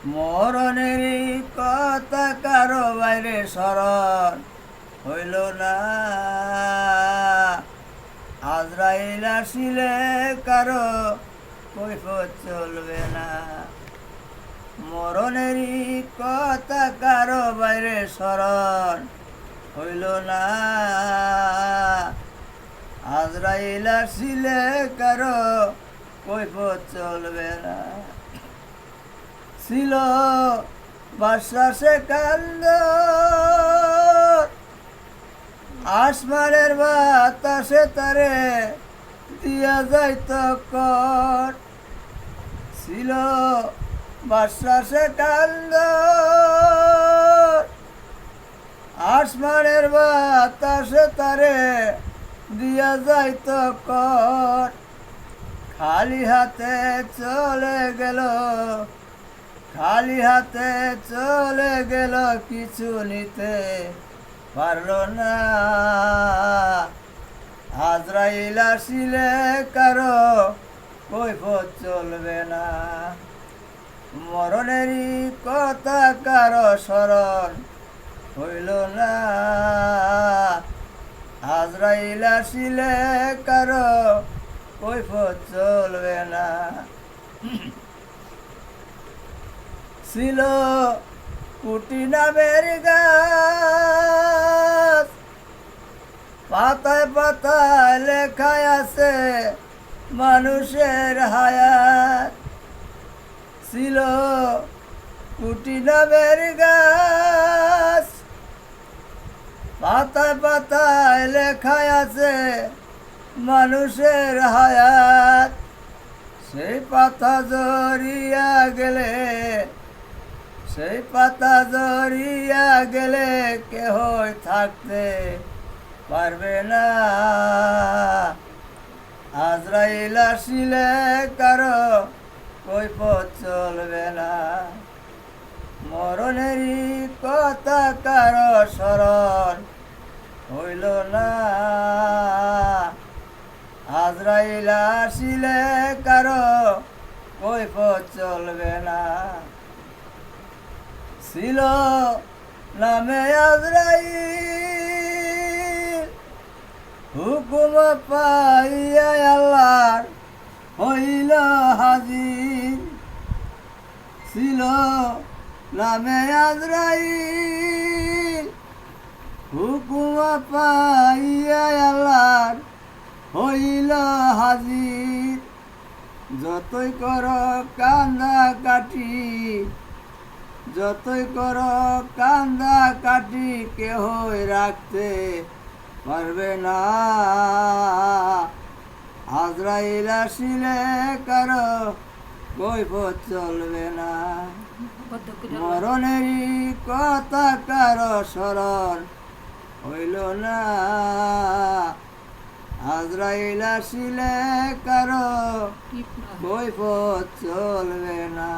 মরণের কথা কারো বাইরে স্মরণ হইল না। আজরাইল আসিলে কারো কৈফত চলবে না। মরণের কথা কারো বাইরে স্মরণ হইল না। আজরাইল আসিলে কারো কৈফত চলবে না। ছিল বাতাসে কান্দ, আসমানের বাতাসে তারে দিয়া যাইত কর। ছিল বাতাসে কান্দ, আসমানের বাতাসে তারে দিয়া যাইত কর। খালি হাতে চলে গেল, খালি হাতে চলে গেল, কিছু নিতে পারল না। আজরাইল আসিলে কারো কৈফত চলবে না। মরণেরই কথা কারো স্মরণ হইল না। আজরাইল আসিলে কারো কৈফত চলবে না। ছিল কুটি নামের গাছ, পাতায় পাতায় লেখায় আছে মানুষের হায়াত। ছিল কুটি নামের গাছ, পাতায় পাতায় লেখায় আছে মানুষের হায়াত। সেই পাতা জড়িয়া গেলে, সেই পাতা জড়িয়া গেলে কেহ থাকতে পারবে না। আজরাইল আসিলে কারো কৈফত চলবে না। মরণেরই কথা কারো স্মরণ হইল না। আজরাইল আসিলে কারো কৈফত চলবে না। ছিল নামে আজরাইল, হুকুম পাইয়া আল্লাহর হইল হাজির। ছিল নামে আজরাইল, হুকুম পাইয়া আল্লাহর হইল হাজির। যতই কর কান্দা কাটি, যতই কর কান্দা কাটি, কেহ রাখতে পারবে না। আজরাইল আসিলে কারো কৈফত চলবে না। মরণেরই কথা কারো স্মরণ হইল না। আজরাইল আসিলে কারো কৈফত চলবে না।